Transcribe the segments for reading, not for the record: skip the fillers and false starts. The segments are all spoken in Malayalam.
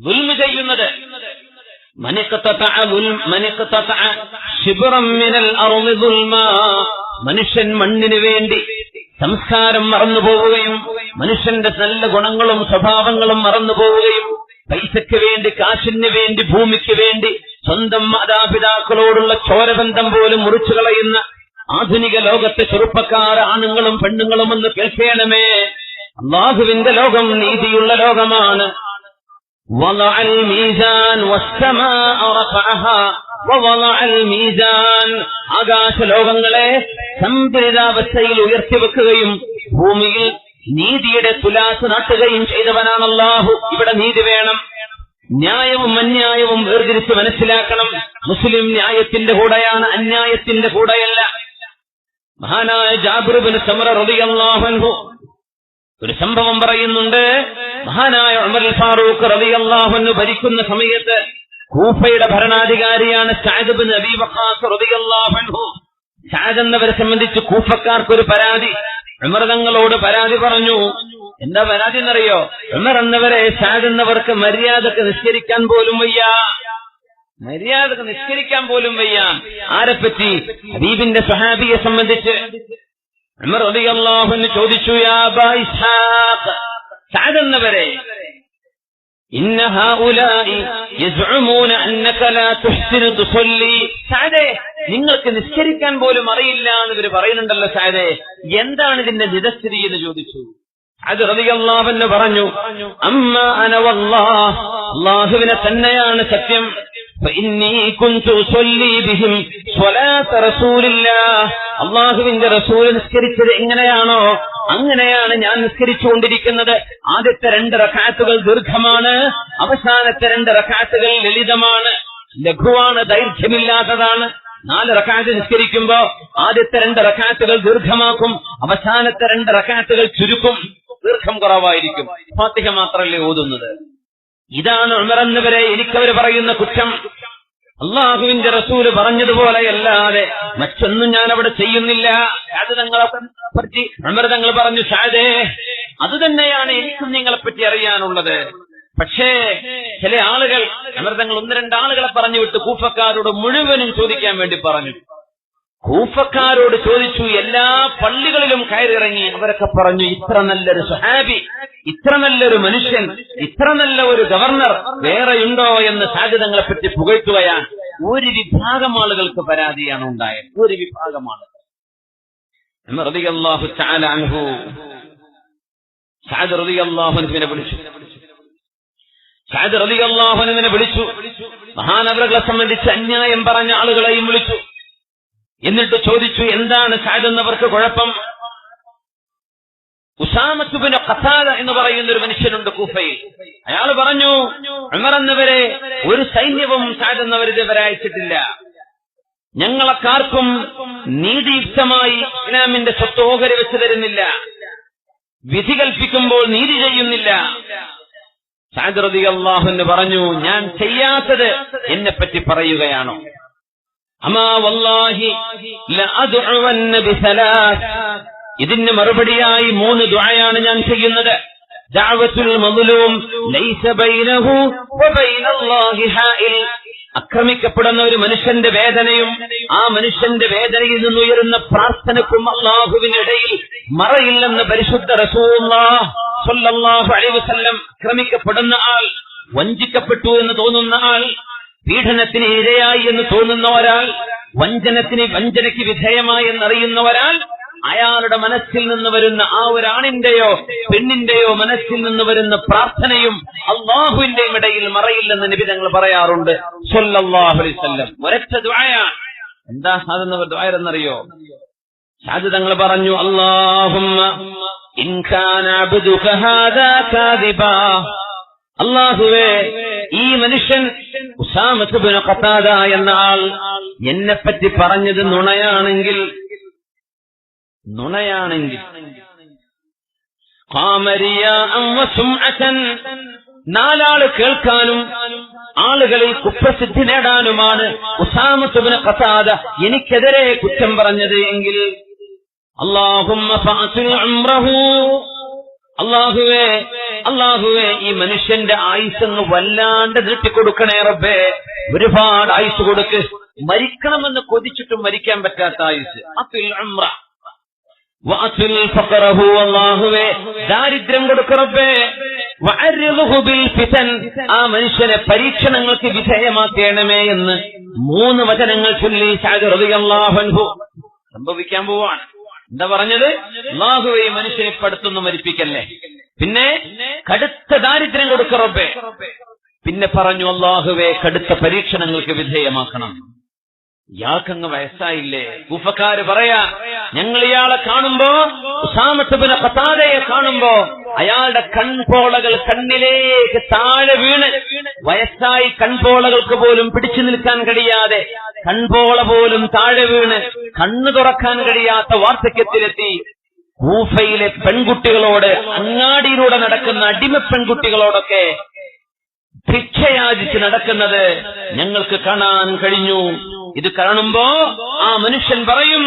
ദുൽമ് ചെയ്യുന്നത്. മനുഷ്യൻ മണ്ണിന് വേണ്ടി സംസ്കാരം മറന്നുപോവുകയും മനുഷ്യന്റെ നല്ല ഗുണങ്ങളും സ്വഭാവങ്ങളും മറന്നുപോവുകയും പൈസയ്ക്ക് വേണ്ടി, കാശിന് വേണ്ടി, ഭൂമിക്ക് വേണ്ടി സ്വന്തം മാതാപിതാക്കളോടുള്ള ചോരബന്ധം പോലും മുറിച്ചു കളയുന്ന ആധുനിക ലോകത്തെ ചെറുപ്പക്കാർ, ആണുങ്ങളും പെണ്ണുങ്ങളും ഒന്ന് കേൾക്കണമേ. അല്ലാഹുവിന്റെ ലോകം നീതിയുള്ള ലോകമാണ്. ആകാശലോകങ്ങളെ സന്തുലിതാവസ്ഥയിൽ ഉയർത്തിവെക്കുകയും ഭൂമിയിൽ നീതിയുടെ തുലാസ് നാട്ടുകയും ചെയ്തവനാണ് അല്ലാഹു. ഇവിടെ നീതി വേണം. ന്യായവും അന്യായവും വേർതിരിച്ച് മനസ്സിലാക്കണം. മുസ്ലിം ന്യായത്തിന്റെ കൂടെയാണ്, അന്യായത്തിന്റെ കൂടെയല്ല. മഹാനായ ജാബിർ ഇബ്നു സമുറ റളിയല്ലാഹു അൻഹു ഒരു സംഭവം പറയുന്നുണ്ട്. മഹാനായ ഉമർ ഫാറൂഖ് റളിയല്ലാഹു അൻഹു ഭരിക്കുന്ന സമയത്ത് കൂഫയുടെ ഭരണാധികാരിയാണ് സഅദ് ഇബ്നു അബീ വഖാസ് റളിയല്ലാഹു അൻഹു. സഅദ് എന്നവരെ സംബന്ധിച്ച് കൂഫക്കാർക്കൊരു പരാതി. ഉമർ തങ്ങളോട് പരാതി പറഞ്ഞു. എന്താ പരാതി എന്നറിയോ? ഉമർ എന്നവരെ, സഅദ് എന്നവർക്ക് മര്യാദക്ക് നിസ്കരിക്കാൻ പോലും വയ്യ. മര്യാദക്ക് നിസ്കരിക്കാൻ പോലും വയ്യ. ആരെപ്പറ്റി? ഹബീബിന്റെ സ്വഹാബിയെ സംബന്ധിച്ച്. ഉമർ റളിയല്ലാഹു അൻഹു ചോദിച്ചു, യാ അബാ ഇസ്ഹാഖ്, സഅദ് എന്നവരെ, ഇന്ന ഹൗലാഇ യസ്ഉമൂന അന്നക ലാ തുഹ്സിനു തുസല്ലി. സഅദേ, നിങ്ങൾക്ക് നിസ്കരിക്കാൻ പോലും അറിയില്ല എന്ന് ഇവർ പറയുന്നുണ്ടല്ലോ. സഅദേ, എന്താണ് ഇതിന്റെ നിജസ്ഥിതി എന്ന് ചോദിച്ചു. സഅദ് റളിയല്ലാഹു അൻഹു പറഞ്ഞു, അമ്മാ അന വല്ലാഹ്, അല്ലാഹുവിനെ തന്നെയാണ് സത്യം, ഫഇന്നീ കുൻതു ഉസല്ലി ബിഹിം സ്വലാത്ത റസൂലില്ലാഹ്, അല്ലാഹുവിന്റെ റസൂൽ നിസ്കരിച്ചത് എങ്ങനെയാണോ അങ്ങനെയാണ് ഞാൻ നിസ്കരിച്ചുകൊണ്ടിരിക്കുന്നത്. ആദ്യത്തെ 2 റക്അത്തുകൾ ദീർഘമാണ്, അവസാനത്തെ 2 റക്അത്തുകൾ ലളിതമാണ്, ലഘുവാണ്, ദൈർഘ്യമില്ലാത്തതാണ്. 4 റക്അത്ത് നിസ്കരിക്കുമ്പോ ആദ്യത്തെ 2 റക്അത്തുകൾ ദീർഘമാക്കും, അവസാനത്തെ 2 റക്അത്തുകൾ ചുരുക്കും, ദീർഘം കുറവായിരിക്കും. ഫാത്തിഹ മാത്രമല്ലേ ഓതുന്നത്. ഇതാണ് ഉമർ എന്നവരെ എനിക്കവർ പറയുന്ന കുറ്റം. അള്ളാഹുവിന്റെ റസൂല് പറഞ്ഞതുപോലെയല്ലാതെ മറ്റൊന്നും ഞാൻ അവിടെ ചെയ്യുന്നില്ല. അത് തങ്ങളെ പറ്റി ഉമർ തങ്ങൾ പറഞ്ഞു, സഅദേ, അത് തന്നെയാണ് എനിക്കും നിങ്ങളെപ്പറ്റി അറിയാനുള്ളത്. പക്ഷേ ചില ആളുകൾ, ഉമർ തങ്ങൾ 1-2 ആളുകളെ പറഞ്ഞു വിട്ട് കൂഫക്കാരോട് മുഴുവനും ചോദിക്കാൻ വേണ്ടി പറഞ്ഞു. കൂഫക്കാരോട് ചോദിച്ചു, എല്ലാ പള്ളികളിലും കയറിയിറങ്ങി. അവരൊക്കെ പറഞ്ഞു, ഇത്ര നല്ലൊരു സ്വഹാബി, ഇത്ര നല്ലൊരു മനുഷ്യൻ, ഇത്ര നല്ല ഒരു ഗവർണർ വേറെയുണ്ടോ എന്ന് സാധ്യതകളെ പറ്റി പുകഴ്ത്തുകയാണ്. ഒരു വിഭാഗം ആളുകൾക്ക് പരാതിയാണ് ഉണ്ടായത്. ഒരു വിഭാഗം ആളുകൾ. ഉമർ റളിയല്ലാഹു തആല അൻഹു സഅദ് റളിയല്ലാഹു അൻഹുവിനെ വിളിച്ചു. സഅദ് റളിയല്ലാഹു അൻഹുവിനെ വിളിച്ചു. മഹാനവറുകളെ സംബന്ധിച്ച് അന്യായം പറഞ്ഞ ആളുകളെയും വിളിച്ചു. എന്നിട്ട് ചോദിച്ചു, എന്താണ് സഅദ് എന്നവർക്ക് കുഴപ്പം? ഉസാമത്ത് ഇബ്നു ഖതാദ എന്ന് പറയുന്ന ഒരു മനുഷ്യനുണ്ട് കൂഫയിൽ. അയാൾ പറഞ്ഞു, ഉമർ എന്നവരെ ഒരു സൈന്യവും സഅദ് എന്നവർ ഇതുവരെ അയച്ചിട്ടില്ല. ഞങ്ങളെക്കാർക്കും നീതിയുക്തമായി ഇസ്ലാമിന്റെ സ്വത്ത് ഓഹരി വെച്ച് തരുന്നില്ല, വിധി കൽപ്പിക്കുമ്പോൾ നീതി ചെയ്യുന്നില്ല. സഅദ് റളിയല്ലാഹു അൻഹു പറഞ്ഞു, ഞാൻ ചെയ്യാത്തത് എന്നെപ്പറ്റി പറയുകയാണോ? അമാ വല്ലാഹി ലഅദ്ഉവന്ന ബിസലാസ്, ഇതിന് മറുപടിയായി 3 ദുആയാണ് ഞാൻ ചെയ്യുന്നത്. ദഅവത്തുൽ മദ്ലൂം ലൈസ ബൈനഹു വബൈനല്ലാഹി ഹായിൽ, ആക്രമിക്കപ്പെടുന്ന ഒരു മനുഷ്യന്റെ വേദനയും ആ മനുഷ്യന്റെ വേദനയിൽ നിന്നുയരുന്ന പ്രാർത്ഥനക്കും അല്ലാഹുവിനിടയിൽ മറയില്ലെന്ന് പരിശുദ്ധ റസൂലുള്ളാഹി സ്വല്ലല്ലാഹു അലൈഹി വസല്ലം. ആക്രമിക്കപ്പെടുന്ന ആൾ, വഞ്ചിക്കപ്പെട്ടു എന്ന് തോന്നുന്ന ആൾ, പീഡനത്തിന് ഇരയായി എന്ന് തോന്നുന്ന ഒരാൾ, വഞ്ചനയ്ക്ക് വിധേയമായി എന്നറിയുന്ന ഒരാൾ, അയാളുടെ മനസ്സിൽ നിന്ന് വരുന്ന ആ ഒരാണിന്റെയോ പെണ്ണിന്റെയോ മനസ്സിൽ നിന്ന് വരുന്ന പ്രാർത്ഥനയും അള്ളാഹുവിന്റെയും ഇടയിൽ മറയില്ലെന്ന് നബി തങ്ങൾ പറയാറുണ്ട് സ്വല്ലല്ലാഹു അലൈഹി വസല്ലം. ഒരൊറ്റ ദുആയാണ്. എന്താ സാധന ദുആ എന്നറിയോ? സാദ് തങ്ങൾ പറഞ്ഞു, അല്ലാഹുമ്മ ഇൻ കാന അബ്ദുക ഹാദാ കാദിബാ, അല്ലാഹുവേ, ഈ മനുഷ്യൻ ഉസാമത്ത് ഇബ്നു ഖതാദ എന്ന ആൾ എന്നെപ്പറ്റി പറഞ്ഞത് നുണയാണെങ്കിൽ നാലാള് കേൾക്കാനും ആളുകളിൽ കുപ്രസിദ്ധി നേടാനുമാണ് ഉസാമത്ത് ഇബ്നു ഖതാദ എനിക്കെതിരെ കുറ്റം പറഞ്ഞത് എങ്കിൽ, അല്ലാഹുമ്മ ഫഅ്തിൽ ഉംറഹു അള്ളാഹുവേ ഈ മനുഷ്യന്റെ ആയുസ്സങ്ങ് വല്ലാണ്ട് നീട്ടിക്കൊടുക്കണേ റബ്ബേ. ഒരുപാട് ആയുസ് കൊടുക്ക്. മരിക്കണമെന്ന് കൊതിച്ചിട്ടും മരിക്കാൻ പറ്റാത്ത ആയുസ്. അള്ളാഹുവേ ദാരിദ്ര്യം കൊടുക്ക റബ്ബേ. ആ മനുഷ്യനെ പരീക്ഷണങ്ങൾക്ക് വിധേയമാക്കണമേ എന്ന് 3 വചനങ്ങൾ ചൊല്ലി സഅദ് റളിയല്ലാഹു അൻഹു സംഭവിക്കാൻ പോവാണ്. എന്താ പറഞ്ഞത്? അല്ലാഹുവേ മനുഷ്യനെ ഇപ്പടുത്തൊന്നും മരിപ്പിക്കല്ലേ, പിന്നെ കടുത്ത ദാരിദ്ര്യം കൊടുക്ക റബ്ബേ. പിന്നെ പറഞ്ഞു അല്ലാഹുവേ കടുത്ത പരീക്ഷണങ്ങൾക്ക് വിധേയമാക്കണം. ഇയാൾക്കങ്ങ് വയസ്സായില്ലേ? കൂഫക്കാര് പറയാ, ഞങ്ങൾ ഇയാളെ കാണുമ്പോ, ഉസാമത്ത് ഇബ്നു ഖതാദയെ കാണുമ്പോ അയാളുടെ കൺപോളകൾ കണ്ണിലേക്ക് താഴെ വീണ്, വയസ്സായി കൺപോളകൾക്ക് പോലും പിടിച്ചു നിൽക്കാൻ കഴിയാതെ കൺപോള പോലും താഴെ വീണ് കണ്ണു തുറക്കാൻ കഴിയാത്ത വാർദ്ധക്യത്തിലെത്തി. കൂഫയിലെ പെൺകുട്ടികളോട്, അങ്ങാടിയിലൂടെ നടക്കുന്ന അടിമ പെൺകുട്ടികളോടൊക്കെ ഭിക്ഷയാചിച്ച് നടക്കുന്നത് ഞങ്ങൾക്ക് കാണാൻ കഴിഞ്ഞു. ഇത് കാണുമ്പോ ആ മനുഷ്യൻ പറയും,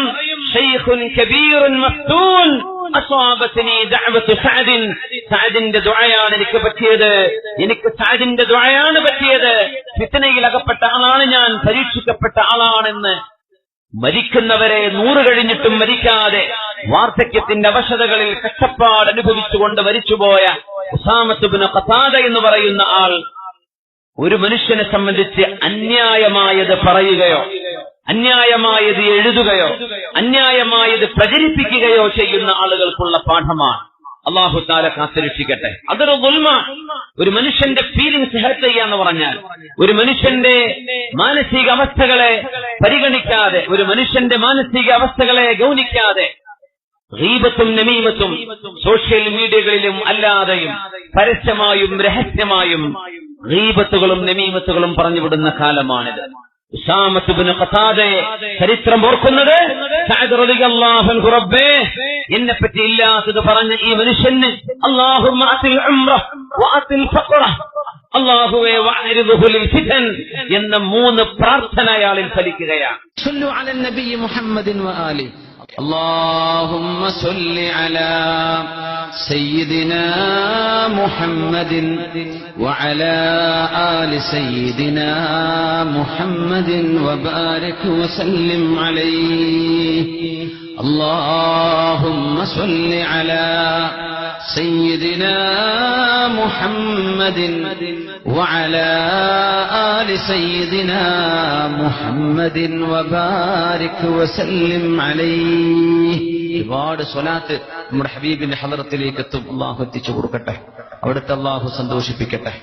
ശൈഖുൻ കബീറുൻ മഫ്തൂൻ അസ്വാബത്നി ദഅവതു സഅദിൻ. സഅദിന്റെ ദുആയാണ് എനിക്ക് പറ്റിയത്, എനിക്ക് സഅദിന്റെ ദുആയാണ് പറ്റിയത്. ഫിത്നയിൽ അകപ്പെട്ട ആളാണ് ഞാൻ, പരീക്ഷിക്കപ്പെട്ട ആളാണെന്ന് മരിക്കുന്നവരെ 100 കഴിഞ്ഞിട്ടും മരിക്കാതെ വാർദ്ധക്യത്തിന്റെ അവശതകളിൽ കഷ്ടപ്പാട് അനുഭവിച്ചുകൊണ്ട് മരിച്ചുപോയ ഉസാമത്ത് ഇബ്നു ഖതാദ എന്ന് പറയുന്ന ആൾ ഒരു മനുഷ്യനെ സംബന്ധിച്ച് അന്യായമായത് പറയുകയോ അന്യായമായത് എഴുതുകയോ അന്യായമായത് പ്രചരിപ്പിക്കുകയോ ചെയ്യുന്ന ആളുകൾക്കുള്ള പാഠമാണ്. അല്ലാഹു തആല കാത്തുരക്ഷിക്കട്ടെ. അതൊരു ദുൽമാണ്. ഒരു മനുഷ്യന്റെ ഫീലിംഗ്സ് ഹേർട്ട് ചെയ്യാന്ന് പറഞ്ഞാൽ, ഒരു മനുഷ്യന്റെ മാനസിക അവസ്ഥകളെ പരിഗണിക്കാതെ, ഒരു മനുഷ്യന്റെ മാനസിക അവസ്ഥകളെ ഗൗനിക്കാതെ ഗീബത്തും നമീമത്തും സോഷ്യൽ മീഡിയകളിലും അല്ലാതെയും പരസ്യമായും രഹസ്യമായും ഗീബത്തുകളും നമീമത്തുകളും പറഞ്ഞുവിടുന്ന കാലമാണിത്. ഉസാമത്ത് ഇബ്നു ഖതാദയെ ചരിത്രം ഓർക്കുന്നത് സഅദ് റളിയല്ലാഹു അൻഹു റബ്ബേ എന്നെപ്പറ്റി ഇല്ലാത്തത് പറഞ്ഞ ഈ മനുഷ്യന് അല്ലാഹുമ്മ അത്തിൽ ഉംറ വഅത്തിൽ ഫഖറ അല്ലാഹുവേ വഅരിദുഹു ലിൽ ഫിതൻ എന്ന 3 പ്രാർത്ഥന അയാളിൽ ഫലിക്കുകയാണ്. സല്ലു അലൻ നബി മുഹമ്മദിൻ വആലി. اللهم صل على سيدنا محمد وعلى آل سيدنا محمد وبارك وسلم عليه. اللهم صل على سيدنا محمد وعلى آل سيدنا محمد وبارك وسلم عليه. ഒരുപാട് സ്വലാത്ത് നമ്മുടെ ഹബീബിന്റെ ഹളറത്തിലേക്ക് എത്തും. അല്ലാഹു എത്തിച്ചു കൊടുക്കട്ടെ, അവിടുത്തെ അല്ലാഹു സന്തോഷിപ്പിക്കട്ടെ.